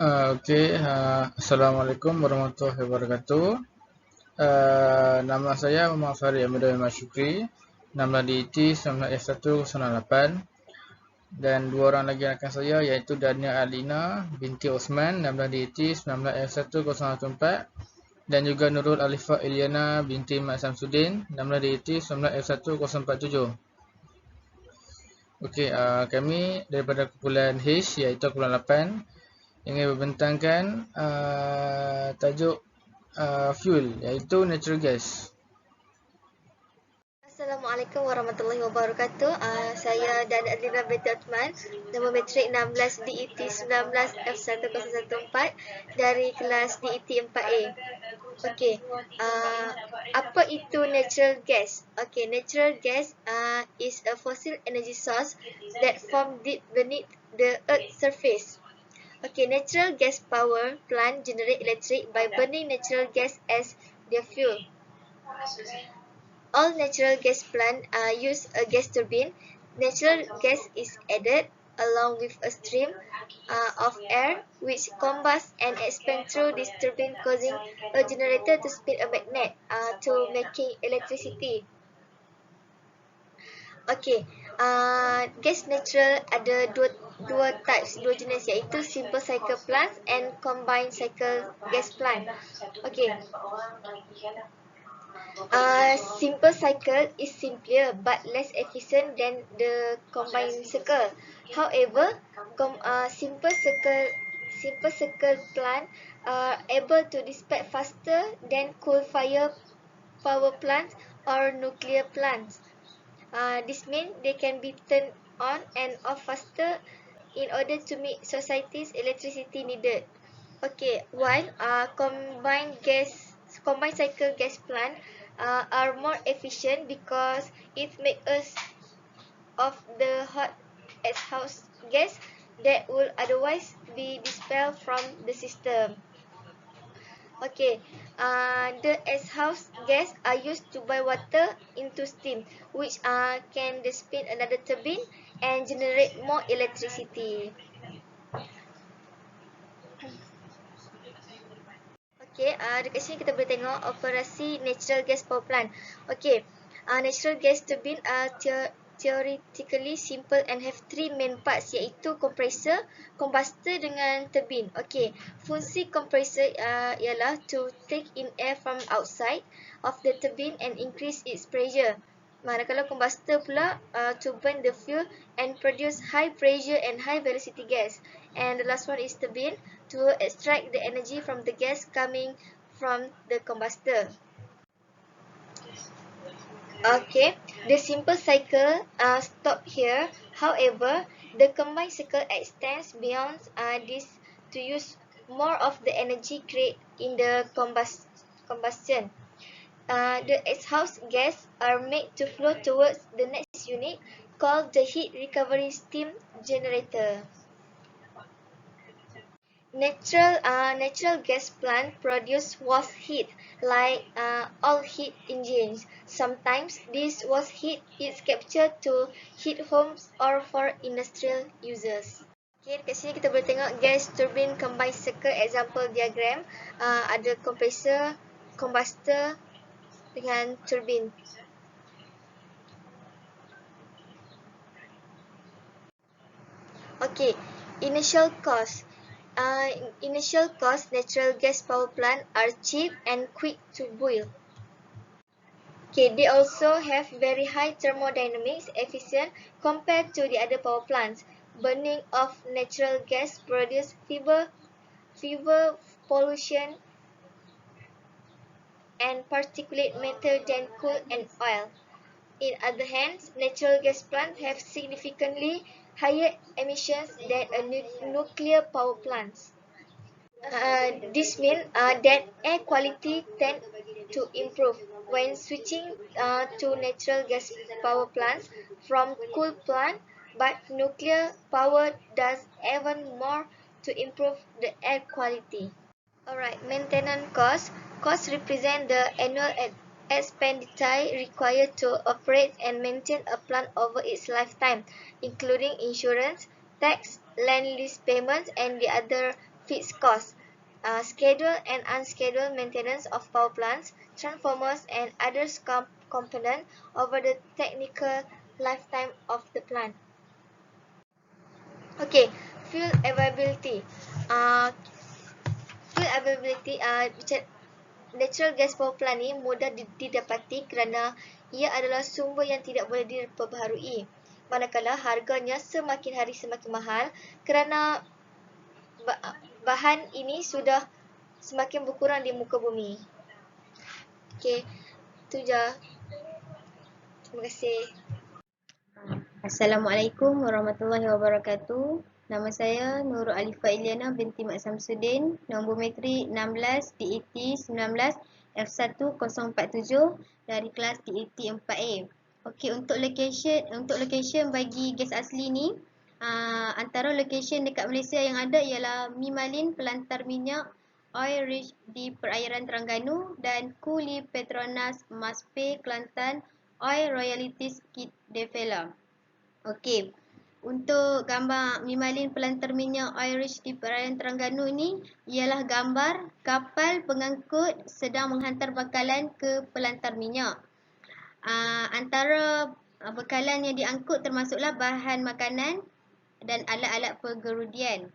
Assalamualaikum warahmatullahi wabarakatuh. Nama saya Muhammad Farid Ahmad Syukri, nama di IT 19F108, dan dua orang lagi rakan saya iaitu Dania Alina binti Osman, nama di IT 19F1014, dan juga Nurul Alifah Iliana binti Mat Samsudin, nama di IT 19F1047. Kami daripada kumpulan H iaitu kumpulan 8 ingin membentangkan tajuk fuel iaitu natural gas. Assalamualaikum warahmatullahi wabarakatuh. Saya Dan Adlina binti Uthman, nombor matrik 16 DET 19 F1014 dari kelas DET 4A. Okey, apa itu natural gas? Okay, natural gas is a fossil energy source that form deep beneath the earth's surface. Okay, natural gas power plant generate electric by burning natural gas as their fuel. All natural gas plants use a gas turbine. Natural gas is added along with a stream of air which combusts and expands through this turbine, causing a generator to spin a magnet to making electricity. Okay, gas natural ada dua types, dua jenis, iaitu simple cycle plants and combined cycle gas plant. Okay. Simple cycle is simpler but less efficient than the combined cycle. However, simple cycle plant are able to dispatch faster than coal-fired power plants or nuclear plants. This means they can be turned on and off faster in order to meet society's electricity needed. Okay, while combined cycle gas plant are more efficient because it makes us of the hot exhaust gas that would otherwise be expelled from the system. Okay, the exhaust gas are used to boil water into steam, which can spin another turbine and generate more electricity. Okay, dekat sini kita boleh tengok operasi natural gas power plant. Okay, natural gas turbine are theoretically simple and have three main parts, iaitu compressor, combustor dengan turbine. Okay, fungsi compressor ialah to take in air from outside of the turbine and increase its pressure. Manakala combustor pula to burn the fuel and produce high pressure and high velocity gas. And the last one is turbine to extract the energy from the gas coming from the combustor. Okay, the simple cycle stop here. However, the combined cycle extends beyond this to use more of the energy created in the combustion. The exhaust gas are made to flow towards the next unit called the heat recovery steam generator. Natural gas plant produce waste heat like all heat engines. Sometimes this waste heat is captured to heat homes or for industrial users. Okay, dekat sini kita boleh tengok gas turbine combined cycle example diagram. Ada compressor, combustor dengan turbine. Okay, initial cost. Natural gas power plant are cheap and quick to build. Okay, they also have very high thermodynamics efficient compared to the other power plants. Burning of natural gas produce fewer pollution and particulate matter than coal and oil. In other hands, natural gas plants have significantly higher emissions than a nuclear power plants. This means that air quality tends to improve when switching to natural gas power plants from coal plant, but nuclear power does even more to improve the air quality. Alright, maintenance costs. Costs represent the annual expenditure required to operate and maintain a plant over its lifetime, including insurance, tax, land lease payments, and the other fixed costs, scheduled and unscheduled maintenance of power plants, transformers, and other components over the technical lifetime of the plant. Okay, fuel availability. Fuel availability, natural gas power plant ni mudah didapati kerana ia adalah sumber yang tidak boleh diperbaharui. Manakala harganya semakin hari semakin mahal kerana bahan ini sudah semakin berkurang di muka bumi. Okey, itu je. Terima kasih. Assalamualaikum warahmatullahi wabarakatuh. Nama saya Nurul Alifah Iliana binti Mak Samsudin, nombor matrik 16 DET 19 F1047 dari kelas DET 4A. Okey, untuk location bagi gas asli ni, antara location dekat Malaysia yang ada ialah Mimalin Pelantar Minyak Oil Ridge di perairan Terengganu dan Kuli Petronas Maspe Kelantan Oil Royalties Kit Devela. Okey, untuk gambar Mimalin Pelantar Minyak Oil Ridge di perairan Terengganu ni ialah gambar kapal pengangkut sedang menghantar bekalan ke pelantar minyak. Antara bekalan yang diangkut termasuklah bahan makanan dan alat-alat pergerudian.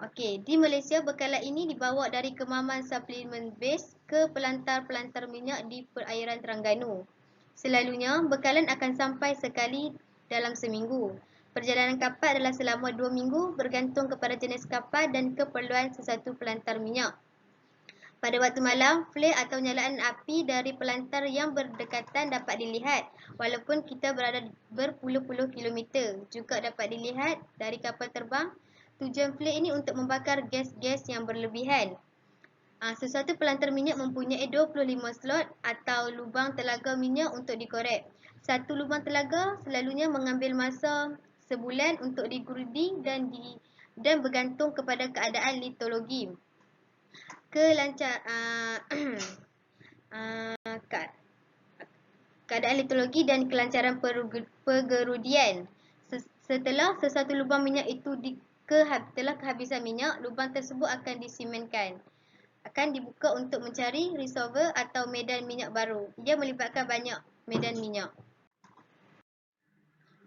Okey, di Malaysia bekalan ini dibawa dari Kemaman Supplement Base ke pelantar-pelantar minyak di perairan Terengganu. Selalunya bekalan akan sampai sekali dalam seminggu. Perjalanan kapal adalah selama 2 minggu bergantung kepada jenis kapal dan keperluan sesuatu pelantar minyak. Pada waktu malam, flare atau nyalaan api dari pelantar yang berdekatan dapat dilihat walaupun kita berada berpuluh-puluh kilometer. Juga dapat dilihat dari kapal terbang. Tujuan flare ini untuk membakar gas-gas yang berlebihan. Sesuatu pelantar minyak mempunyai 25 slot atau lubang telaga minyak untuk dikorek. Satu lubang telaga selalunya mengambil masa sebulan untuk digurudi dan bergantung kepada keadaan litologi. Keadaan litologi dan kelancaran pergerudian. Setelah sesuatu lubang minyak itu telah kehabisan minyak, lubang tersebut akan disemenkan. Akan dibuka untuk mencari reservoir atau medan minyak baru. Ia melibatkan banyak medan minyak.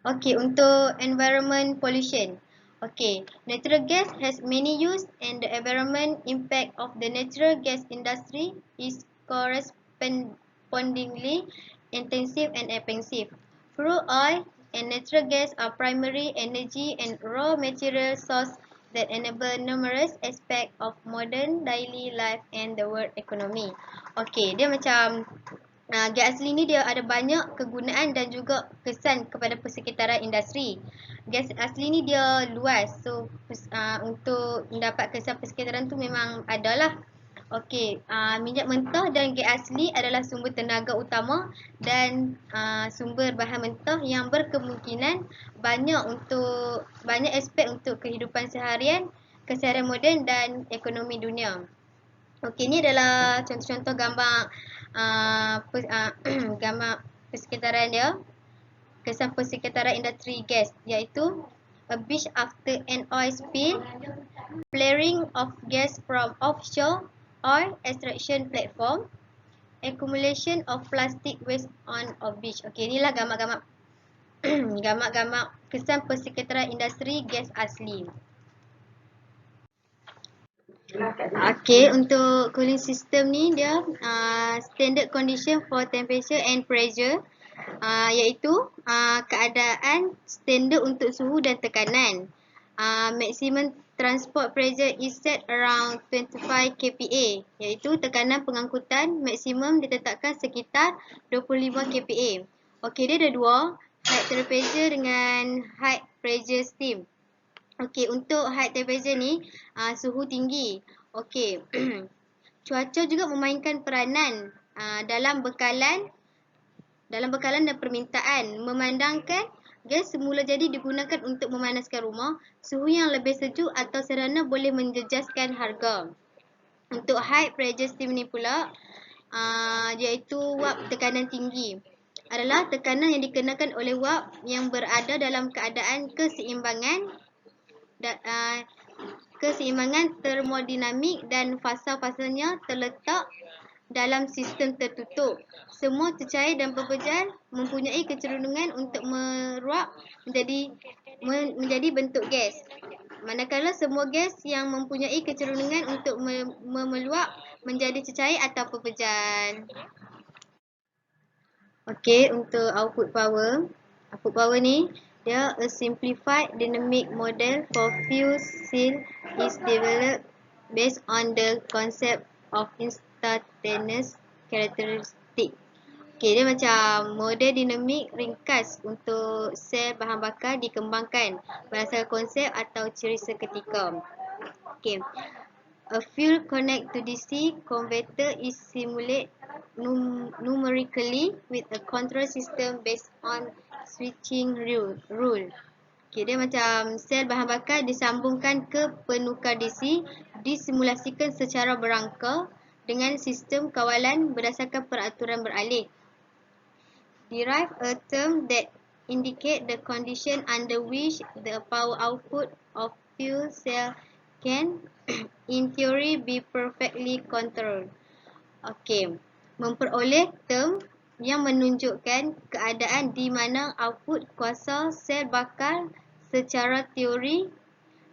Okey, untuk environment pollution. Okay, natural gas has many use and the environment impact of the natural gas industry is correspondingly intensive and expensive. Crude oil and natural gas are primary energy and raw material source that enable numerous aspects of modern daily life and the world economy. Okay, dia macam gas asli ni dia ada banyak kegunaan dan juga kesan kepada persekitaran industri. Gas asli ni dia luas. So untuk mendapat kesan persekitaran tu memang adalah. Okey, minyak mentah dan gas asli adalah sumber tenaga utama dan sumber bahan mentah yang berkemungkinan banyak aspek untuk kehidupan keseharian moden dan ekonomi dunia. Okey, ni adalah contoh-contoh gambar gambar persekitaran dia, kesan persekitaran industri gas, iaitu a beach after an oil spill, flaring of gas from offshore oil extraction platform, accumulation of plastic waste on a beach. Okey, inilah gambar-gambar gambar-gambar kesan persekitaran industri gas asli. Okey, untuk cooling system ni dia standard condition for temperature and pressure, iaitu keadaan standard untuk suhu dan tekanan. Maximum transport pressure is set around 25 kPa, iaitu tekanan pengangkutan maksimum ditetapkan sekitar 25 kPa. Okey, dia ada dua, high temperature dengan high pressure steam. Okey, untuk high temperature ni suhu tinggi. Okey. Cuaca juga memainkan peranan dalam bekalan dan permintaan. Memandangkan gas semula jadi digunakan untuk memanaskan rumah, suhu yang lebih sejuk atau serana boleh menjejaskan harga. Untuk high pressure steam ni pula, iaitu wap tekanan tinggi. Adalah tekanan yang dikenakan oleh wap yang berada dalam keadaan keseimbangan keseimbangan termodinamik dan fasa-fasanya terletak dalam sistem tertutup. Semua cecair dan pepejal mempunyai kecenderungan untuk meruap menjadi bentuk gas. Manakala semua gas yang mempunyai kecenderungan untuk meluap menjadi cecair atau pepejal. Okey, untuk output power. Output power ni dia a simplified dynamic model for fuel cell is developed based on the concept of instantaneous characteristic. Okey, dia macam model dinamik ringkas untuk sel bahan bakar dikembangkan berdasarkan konsep atau ciri seketika. Okey. A fuel connect to DC converter is simulated numerically with a control system based on switching rule. Okay, dia macam sel bahan bakar disambungkan ke penukar DC, disimulasikan secara berangka dengan sistem kawalan berdasarkan peraturan beralih. Derive a term that indicate the condition under which the power output of fuel cell can in theory be perfectly controlled. Okey, memperoleh term yang menunjukkan keadaan di mana output kuasa sel bakar secara teori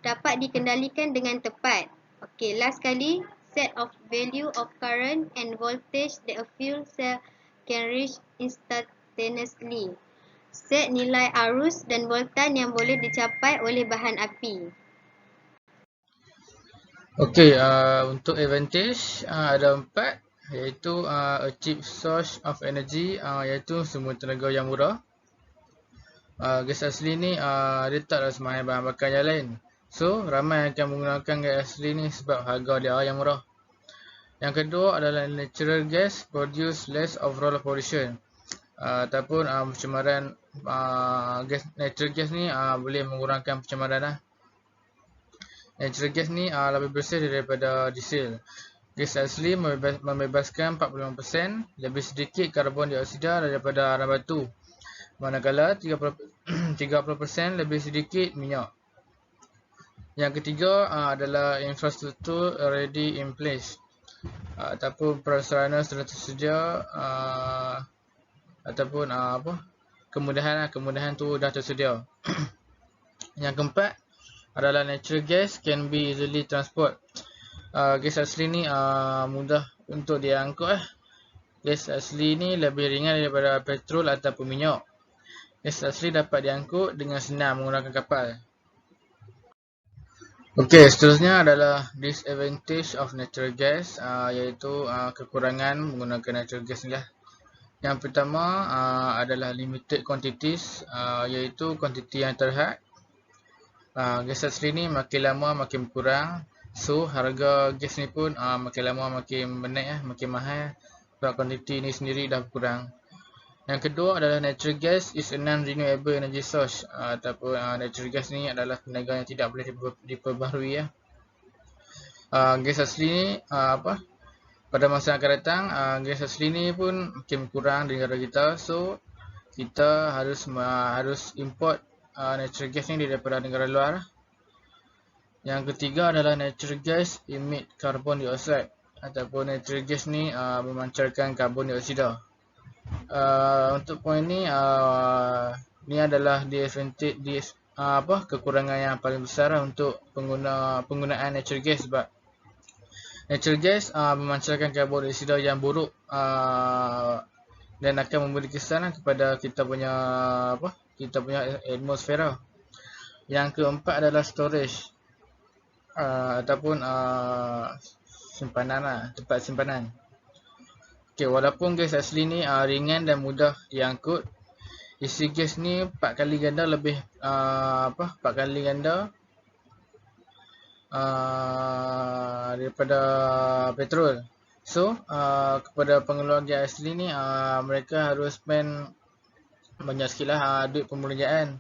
dapat dikendalikan dengan tepat. Okey, last kali, set of value of current and voltage that a fuel cell can reach instantaneously. Set nilai arus dan voltan yang boleh dicapai oleh bahan api. Okey, untuk advantage ada 4, iaitu a cheap source of energy, iaitu sumber tenaga yang murah. Gas asli ni dia taklah semahal bahan bakar yang lain. So, ramai yang akan menggunakan gas asli ni sebab harga dia yang murah. Yang kedua adalah natural gas produce less overall pollution. Ataupun pencemaran natural gas ni boleh mengurangkan pencemaran lah. Natural gas ni lebih bersih daripada diesel. Gas asli membebaskan 45% lebih sedikit karbon dioksida daripada arang batu. Manakala 30% lebih sedikit minyak. Yang ketiga adalah infrastruktur already in place. Ataupun prasarana sudah tersedia ataupun kemudahan tu dah tersedia. Yang keempat adalah natural gas can be easily transport. Gas asli ni mudah untuk diangkut. Gas asli ni lebih ringan daripada petrol ataupun minyak. Gas asli dapat diangkut dengan senang menggunakan kapal. Okey, seterusnya adalah disadvantage of natural gas, iaitu kekurangan menggunakan natural gas ni lah. Yang pertama adalah limited quantities, iaitu kuantiti yang terhad. Gas asli ni makin lama makin berkurang. So, harga gas ni pun makin lama makin menaik, makin mahal. Sebab kuantiti ni sendiri dah berkurang. Yang kedua adalah natural gas is a non-renewable energy source. Ataupun natural gas ni adalah tenaga yang tidak boleh diperbaharui. Gas asli ni pada masa yang akan datang, gas asli ni pun makin berkurang di negara kita. So, kita harus import natural gas ni daripada negara luar. Yang ketiga adalah natural gas emit carbon dioxide. Ataupun natural gas ni memancarkan karbon dioksida. Untuk poin ni adalah kekurangan yang paling besar untuk penggunaan natural gas, sebab natural gas memancarkan karbon dioksida yang buruk dan akan memberi kesan kepada kita punya atmosfera. Yang keempat adalah storage ataupun simpanan, tempat simpanan. Okay, walaupun gas asli ni ringan dan mudah diangkut, isi gas ni 4 kali ganda daripada petrol. So, kepada pengeluar gas asli ni mereka harus spend banyak sikit lah duit pembelanjaan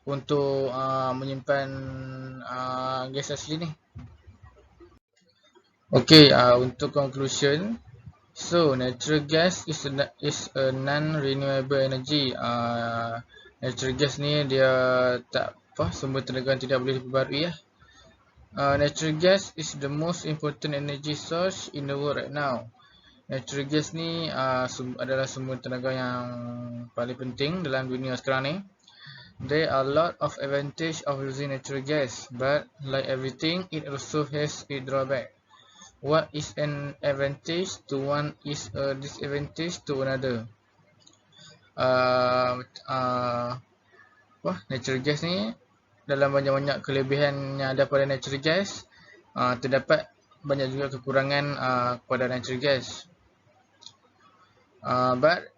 untuk menyimpan gas asli ni. Okay, untuk conclusion, so natural gas is a non-renewable energy. Natural gas ni dia sumber tenaga yang tidak boleh diperbaharui. Natural gas is the most important energy source in the world right now. Natural gas ni adalah sumber tenaga yang paling penting dalam dunia sekarang ni. There are a lot of advantage of using natural gas, but like everything, it also has its drawback. What is an advantage to one is a disadvantage to another. Natural gas ni dalam banyak-banyak kelebihan yang ada pada natural gas, terdapat banyak juga kekurangan pada natural gas. But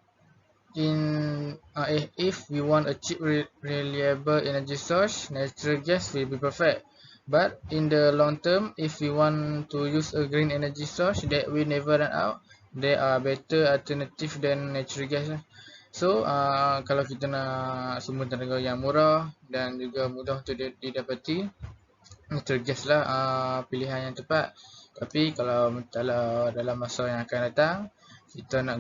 if we want a cheap, reliable energy source, natural gas will be perfect. But in the long term, if we want to use a green energy source that will never run out, there are better alternative than natural gas. So, kalau kita nak sumber tenaga yang murah dan juga mudah untuk didapati, natural gas lah pilihan yang tepat. Tapi kalau dalam masa yang akan datang, kita nak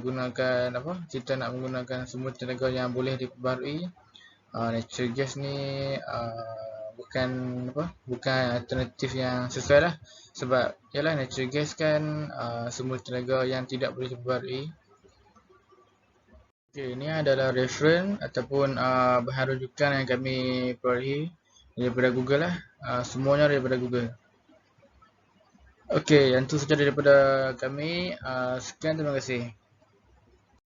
menggunakan sumber tenaga yang boleh diperbarui, natural gas ni bukan alternatif yang sesuai lah. Sebab yalah, natural gas kan sumber tenaga yang tidak boleh diperbarui. Okay, ini adalah reference ataupun bahan rujukan yang kami perolehi daripada Google lah. Semuanya daripada Google. Okey, yang tu saja daripada kami. Sekian, terima kasih.